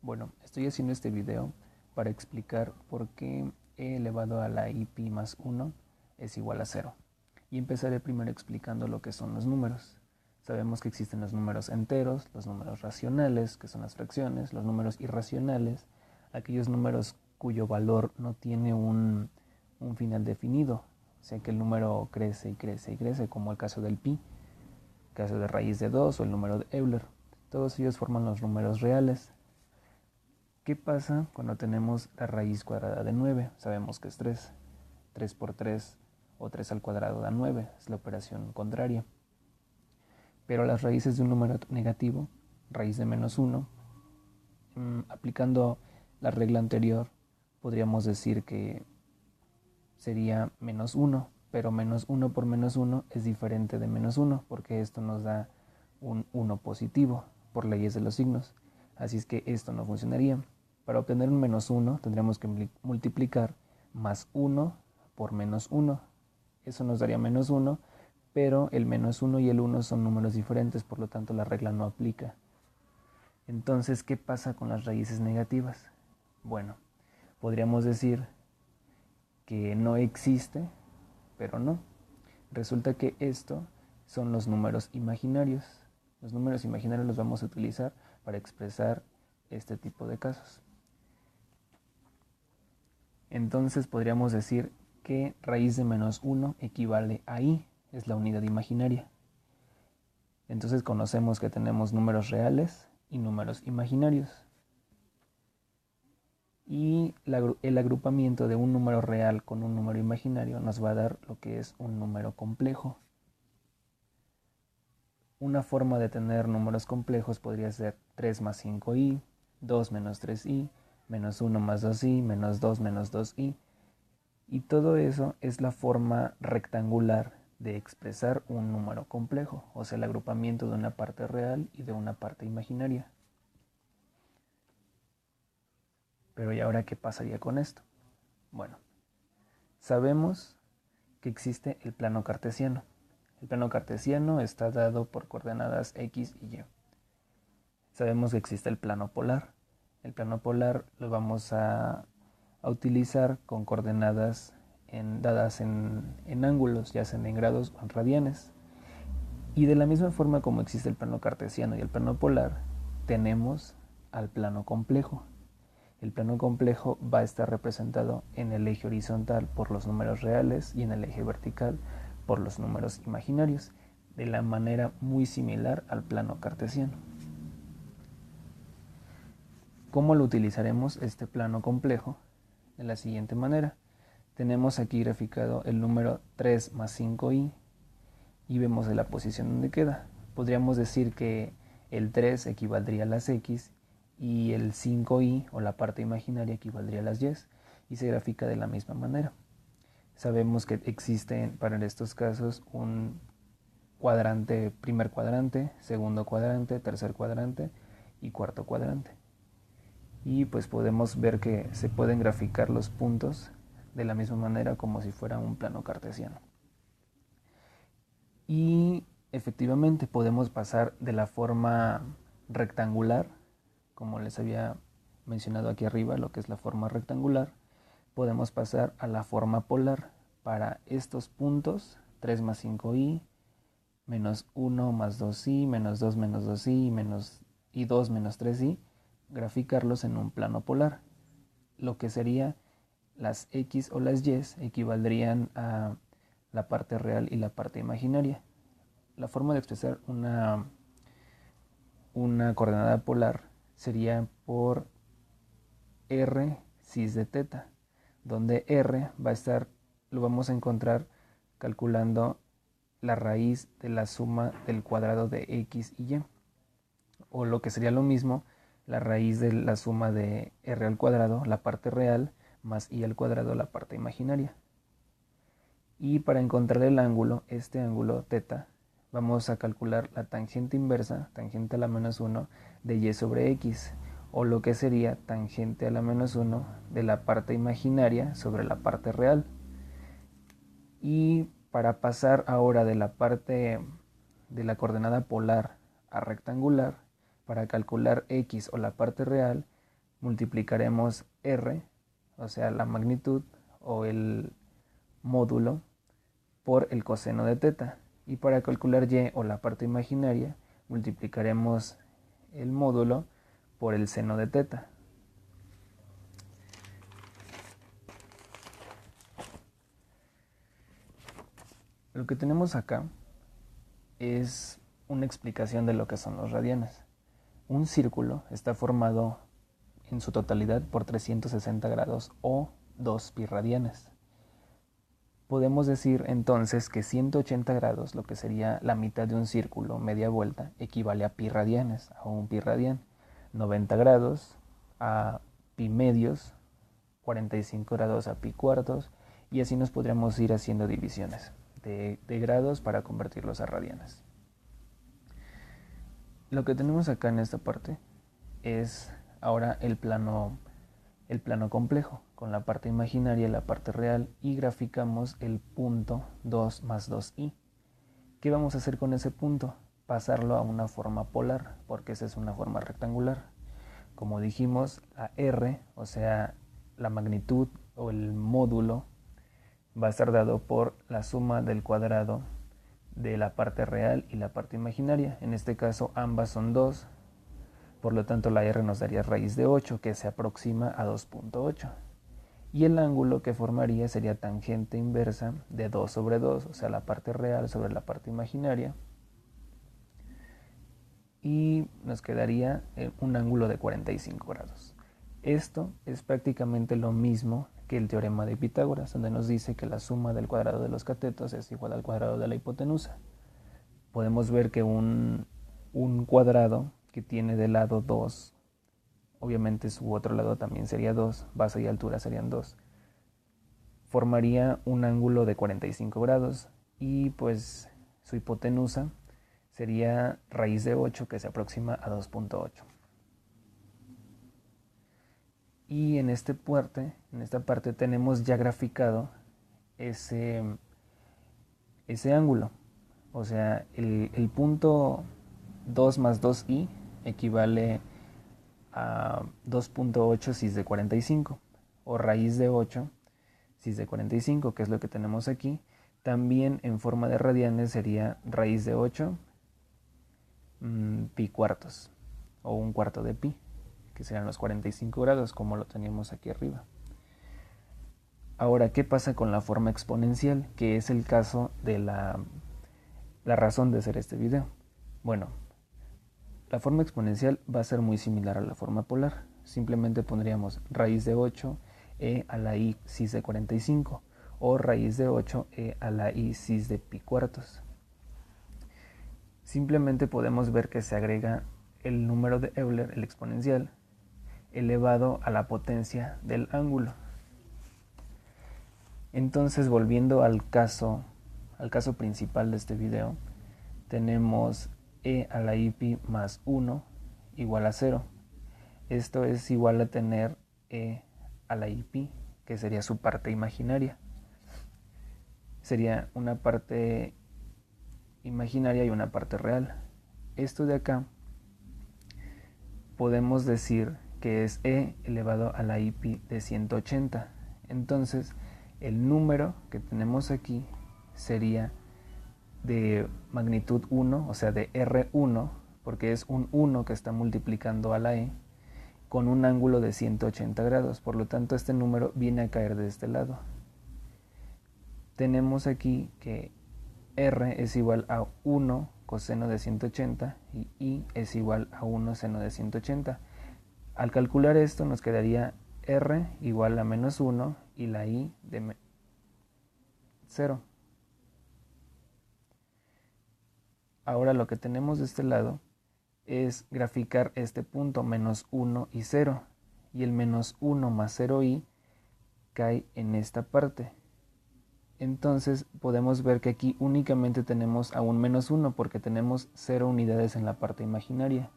Bueno, estoy haciendo este video para explicar por qué e elevado a la i pi más 1 es igual a 0. Y empezaré primero explicando lo que son los números. Sabemos que existen los números enteros, los números racionales, que son las fracciones, los números irracionales, aquellos números cuyo valor no tiene un final definido, o sea que el número crece y crece y crece, como el caso del pi, el caso de raíz de 2 o el número de Euler. Todos ellos forman los números reales. ¿Qué pasa cuando tenemos la raíz cuadrada de 9? Sabemos que es 3. 3 por 3 o 3 al cuadrado da 9, es la operación contraria. Pero las raíces de un número negativo, raíz de menos 1, aplicando la regla anterior, podríamos decir que sería menos 1, pero menos 1 por menos 1 es diferente de menos 1, porque esto nos da un 1 positivo por leyes de los signos. Así es que esto no funcionaría. Para obtener un menos 1 tendríamos que multiplicar más 1 por menos 1. Eso nos daría menos 1, pero el menos 1 y el 1 son números diferentes, por lo tanto la regla no aplica. Entonces, ¿qué pasa con las raíces negativas? Bueno, podríamos decir que no existe, pero no. Resulta que esto son los números imaginarios. Los números imaginarios los vamos a utilizar para expresar este tipo de casos. Entonces podríamos decir que raíz de menos 1 equivale a i, es la unidad imaginaria. Entonces conocemos que tenemos números reales y números imaginarios. Y el agrupamiento de un número real con un número imaginario nos va a dar lo que es un número complejo. Una forma de tener números complejos podría ser 3 más 5i, 2 menos 3i, menos 1 más 2i, menos 2 menos 2i. Y todo eso es la forma rectangular de expresar un número complejo, o sea, el agrupamiento de una parte real y de una parte imaginaria. Pero ¿y ahora qué pasaría con esto? Bueno, sabemos que existe el plano cartesiano. El plano cartesiano está dado por coordenadas x y y. Sabemos que existe el plano polar. El plano polar lo vamos a utilizar con coordenadas dadas en ángulos, ya sean en grados o en radianes. Y de la misma forma como existe el plano cartesiano y el plano polar, tenemos al plano complejo. El plano complejo va a estar representado en el eje horizontal por los números reales y en el eje vertical por los números imaginarios, de la manera muy similar al plano cartesiano. ¿Cómo lo utilizaremos este plano complejo? De la siguiente manera. Tenemos aquí graficado el número 3 más 5i y vemos de la posición donde queda. Podríamos decir que el 3 equivaldría a las x y el 5i o la parte imaginaria equivaldría a las y se grafica de la misma manera. Sabemos que existe para estos casos un cuadrante, primer cuadrante, segundo cuadrante, tercer cuadrante y cuarto cuadrante. Y pues podemos ver que se pueden graficar los puntos de la misma manera como si fuera un plano cartesiano. Y efectivamente podemos pasar de la forma rectangular, como les había mencionado aquí arriba, lo que es la forma rectangular, podemos pasar a la forma polar para estos puntos, 3 más 5i, menos 1 más 2i, menos 2 menos 2i, y 2 menos 3i, graficarlos en un plano polar. Lo que sería las x o las y equivaldrían a la parte real y la parte imaginaria. La forma de expresar una coordenada polar sería por r cis de teta, donde r lo vamos a encontrar calculando la raíz de la suma del cuadrado de x y y, o lo que sería lo mismo, la raíz de la suma de r al cuadrado, la parte real, más y al cuadrado, la parte imaginaria. Y para encontrar el ángulo, este ángulo teta, vamos a calcular la tangente inversa, tangente a la menos 1, de y sobre x, o lo que sería tangente a la menos 1 de la parte imaginaria sobre la parte real. Y para pasar ahora de la parte de la coordenada polar a rectangular, para calcular x o la parte real, multiplicaremos r, o sea, la magnitud o el módulo, por el coseno de teta. Y para calcular y o la parte imaginaria, multiplicaremos el módulo por el seno de teta. Lo que tenemos acá es una explicación de lo que son los radianes. Un círculo está formado en su totalidad por 360 grados o 2 pi radianes. Podemos decir entonces que 180 grados, lo que sería la mitad de un círculo, media vuelta, equivale a pi radianes, a un pi radian. 90 grados a pi medios, 45 grados a pi cuartos, y así nos podríamos ir haciendo divisiones de grados para convertirlos a radianes. Lo que tenemos acá en esta parte es ahora el plano complejo, con la parte imaginaria y la parte real, y graficamos el punto 2 más 2i. ¿Qué vamos a hacer con ese punto? Pasarlo a una forma polar, porque esa es una forma rectangular. Como dijimos, la r, o sea, la magnitud o el módulo, va a estar dado por la suma del cuadrado de la parte real y la parte imaginaria. En este caso ambas son 2, por lo tanto la r nos daría raíz de 8, que se aproxima a 2.8. Y el ángulo que formaría sería tangente inversa de 2 sobre 2, o sea, la parte real sobre la parte imaginaria. Y nos quedaría un ángulo de 45 grados. Esto es prácticamente lo mismo que el teorema de Pitágoras, donde nos dice que la suma del cuadrado de los catetos es igual al cuadrado de la hipotenusa. Podemos ver que un cuadrado que tiene de lado 2, obviamente su otro lado también sería 2, base y altura serían 2, formaría un ángulo de 45 grados y pues su hipotenusa sería raíz de 8, que se aproxima a 2.8. Y en esta parte tenemos ya graficado ese ángulo. O sea, el punto 2 más 2i equivale a 2.8 cis de 45, o raíz de 8 cis de 45, que es lo que tenemos aquí. También en forma de radianes sería raíz de 8 pi cuartos, o un cuarto de pi, que serán los 45 grados, como lo teníamos aquí arriba. Ahora, ¿qué pasa con la forma exponencial? Que es el caso de la razón de hacer este video. Bueno, la forma exponencial va a ser muy similar a la forma polar. Simplemente pondríamos raíz de 8 e a la i cis de 45, o raíz de 8 e a la i cis de pi cuartos. Simplemente podemos ver que se agrega el número de Euler, el exponencial, elevado a la potencia del ángulo. Entonces, volviendo al caso principal de este video, tenemos e a la i pi más 1 igual a 0. Esto es igual a tener e a la i pi, que sería su parte imaginaria. Sería una parte imaginaria y una parte real. Esto de acá podemos decir que es e elevado a la i pi de 180. Entonces, el número que tenemos aquí sería de magnitud 1, o sea de R1, porque es un 1 que está multiplicando a la e, con un ángulo de 180 grados. Por lo tanto, este número viene a caer de este lado. Tenemos aquí que R es igual a 1 coseno de 180 y I es igual a 1 seno de 180. Al calcular esto nos quedaría R igual a menos 1 y la I de 0. Ahora lo que tenemos de este lado es graficar este punto menos 1 y 0. Y el menos 1 más 0i cae en esta parte. Entonces podemos ver que aquí únicamente tenemos a un menos 1 porque tenemos 0 unidades en la parte imaginaria.